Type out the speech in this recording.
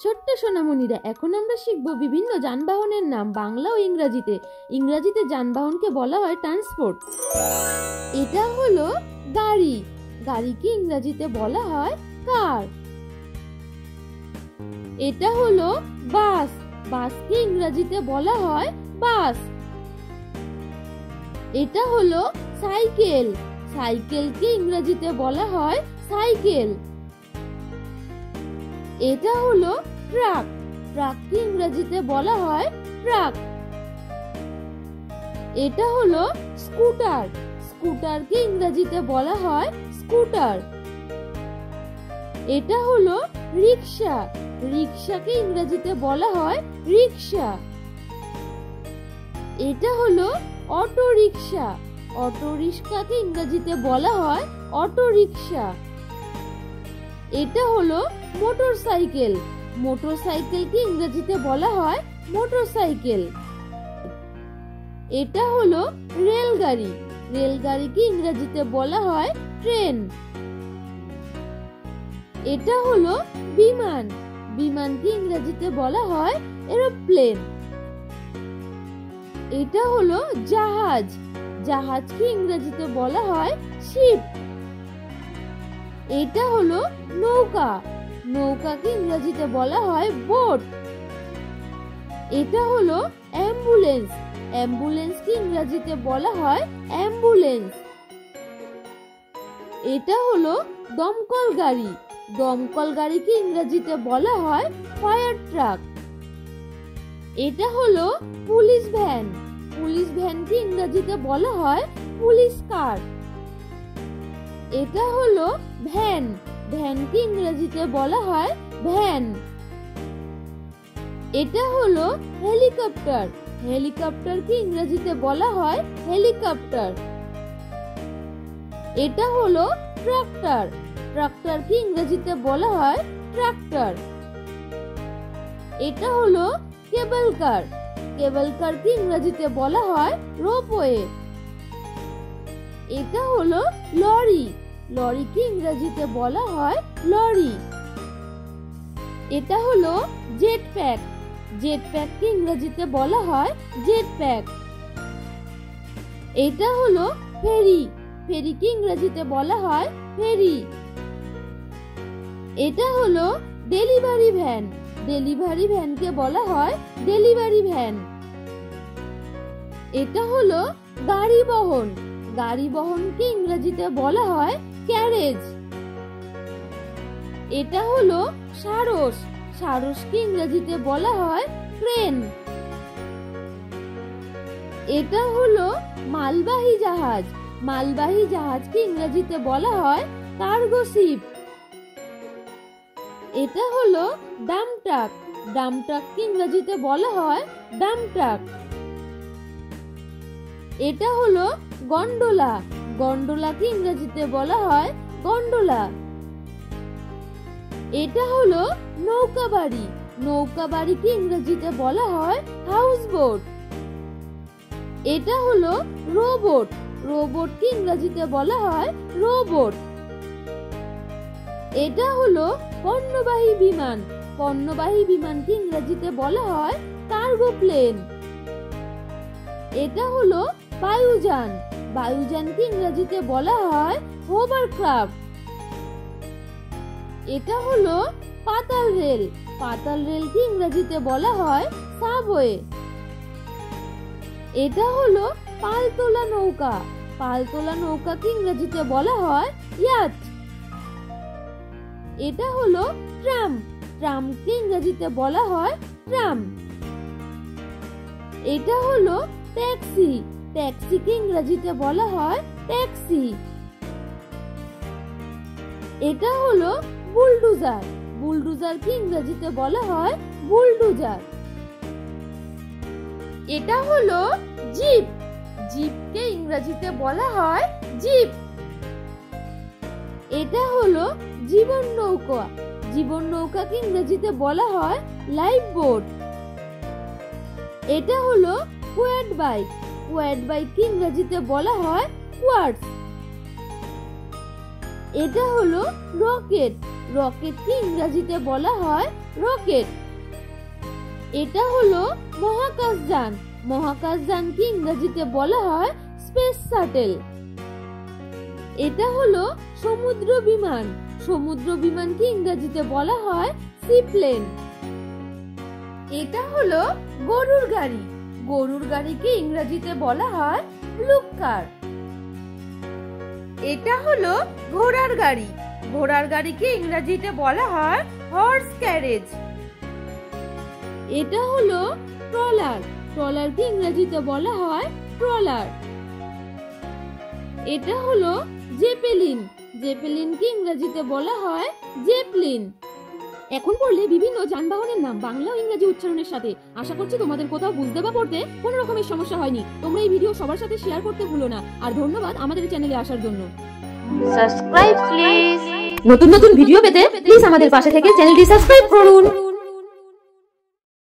ছোট্ট সোনামণিরা, এখন আমরা শিখব বিভিন্ন যানবাহনের নাম বাংলা ও ইংরেজিতে। ইংরেজিতে যানবাহনকে বলা হয় ট্রান্সপোর্ট। এটা হলো গাড়ি, গাড়িকে ইংরেজিতে বলা হয় কার। এটা হলো বাস, বাসকে ইংরেজিতে বলা হয় বাস। এটা হলো সাইকেল, সাইকেলকে ইংরেজিতে বলা হয় সাইকেল। এটা হলো ট্রাক, ট্রাককে ইংরেজিতে বলা হয় ট্রাক। এটা হলো স্কুটার, স্কুটারকে ইংরেজিতে বলা হয় স্কুটার। এটা হলো রিকশা, রিকশাকে ইংরেজিতে বলা হয় রিকশা। এটা হলো অটো রিকশা, অটো রিকশাকে ইংরেজিতে বলা হয় অটো রিকশা। এটা হলো মোটরসাইকেল, মোটরসাইকেলকে ইংরেজিতে বলা হয় মোটরসাইকেল। এটা হলো রেলগাড়ি, রেলগাড়িকে ইংরেজিতে বলা হয় ট্রেন। এটা হলো বিমান, বিমানকে ইংরেজিতে বলা হয় এরোপ্লেন। এটা হলো জাহাজ, জাহাজকে ইংরেজিতে বলা হয় শিপ। এটা হলো নৌকা, নৌকাকে ইংরেজিতে বলা হয় বোট। এটা হলো অ্যাম্বুলেন্স, অ্যাম্বুলেন্সকে ইংরেজিতে বলা হয় অ্যাম্বুলেন্স। এটা হলো দমকল গাড়ি, দমকল গাড়িকে ইংরেজিতে বলা হয় ফায়ার ট্রাক। এটা হলো পুলিশ ভ্যান, পুলিশ ভ্যানকে ইংরেজিতে বলা হয় পুলিশ কার। এটা হলো ভ্যান, ভ্যানকে ইংরেজিতে বলা হয় ভ্যান। এটা হলো হেলিকপ্টার, হেলিকপ্টারকে ইংরেজিতে বলা হয় হেলিকপ্টার। এটা হলো ট্রাক্টর, ট্রাক্টরকে ইংরেজিতে বলা হয় ট্রাক্টর। এটা হলো কেবল কার, কেবল কারকে ইংরেজিতে বলা হয় রোপওয়ে। এটা হলো লরি, লরিকে ইংরেজিতে বলা হয় লরি। এটা হলো জেট প্যাক, জেট প্যাককে ইংরেজিতে বলা হয় জেট প্যাক। এটা হলো ফেরি, ফেরিকে ইংরেজিতে বলা হয় ফেরি। এটা হলো ডেলিভারি ভ্যান, ডেলিভারি ভ্যানকে বলা হয় ডেলিভারি ভ্যান। এটা হলো গাড়ি বহন, গাড়ি বহনকে ইংরেজিতে বলা হয় ক্যারেজ। এটা হলো সারস, সারসকে ইংরেজিতে বলা হয় ক্রেন। এটা হলো মালবাহী জাহাজ, মালবাহী জাহাজকে ইংরেজিতে বলা হয় কার্গো শিপ। এটা হলো ডাম্প ট্রাক, ডাম্প ট্রাককে ইংরেজিতে বলা হয় ডাম্প ট্রাক। এটা হলো গন্ডোলা, গন্ডোলাকে ইংরেজিতে বলা হয় গন্ডোলা। এটা হলো নৌকা বাড়ি, নৌকা বাড়িকে ইংরেজিতে বলা হয় হাউস বোট। এটা হলো রোবট, রোবটকে ইংরেজিতে বলা হয় রোবট। এটা হলো পণ্যবাহী বিমান, পণ্যবাহী বিমানকে ইংরেজিতে বলা হয় কার্গো প্লেন। এটা হলো বায়ুযান, বায়ুযানকে ইংরেজিতে বলা হয় হোভারক্রাফট। এটা হলো পাতাল রেল, পাতাল রেলকে ইংরেজিতে বলা হয় সাবওয়ে। এটা হলো পালতোলা নৌকা, পালতোলা নৌকাকে ইংরেজিতে বলা হয় ইয়াট। এটা হলো ট্রাম, ট্রামকে ইংরেজিতে বলা হয় ট্রাম। এটা হলো ট্যাক্সি, ট্যাক্সিকে ইংরেজিতে বলা হয় ট্যাক্সি। এটা হলো বুলডোজার, বুলডোজারকে ইংরেজিতে বলা হয় বুলডোজার। এটা হলো জিপ, জিপকে ইংরেজিতে বলা হয় জিপ। এটা হলো জীবন নৌকা, জীবন নৌকাকে ইংরেজিতে বলা হয় লাইফ বোট। এটা হলো কোয়াড বাইক, কোয়াড বাইককে ইংরেজিতে বলা হয় কোয়াডস। এটা হলো রকেট, রকেটকে ইংরেজিতে বলা হয় রকেট। এটা হলো মহাকাশযান। মহাকাশযানকে ইংরেজিতে বলা হয় স্পেস শাটেল। এটা হলো সমুদ্র বিমান। সমুদ্র বিমানকে ইংরেজিতে বলা হয় সিপ্লেন। এটা হলো গরুর গাড়ি। গরুর গাড়িকে ইংরেজিতে বলা হয় ব্লুক কার। এটা হলো ঘোড়ার গাড়ি। ঘোড়ার গাড়িকে ইংরেজিতে বলা হয় হর্স ক্যারেজ। এটা হলো ট্রলার। ট্রলারকে ইংরেজিতে বলা হয় ট্রলার। এটা হলো জেপেলিন। জেপেলিনকে ইংরেজিতে বলা হয় জেপলিন। এখন পড়লে বিভিন্ন যানবাহনের নাম বাংলা ও ইংরেজি উচ্চারণের সাথে। আশা করছি তোমাদের কোথাও বুঝতে বা পড়তে কোনো রকমের সমস্যা হয়নি। তোমরা এই ভিডিও সবার সাথে শেয়ার করতে ভুলো না। আর ধন্যবাদ আমাদের চ্যানেলে আসার জন্য। Subscribe please. নতুন নতুন ভিডিও পেতে প্লিজ আমাদের পাশে থেকে চ্যানেলটি সাবস্ক্রাইব করুন।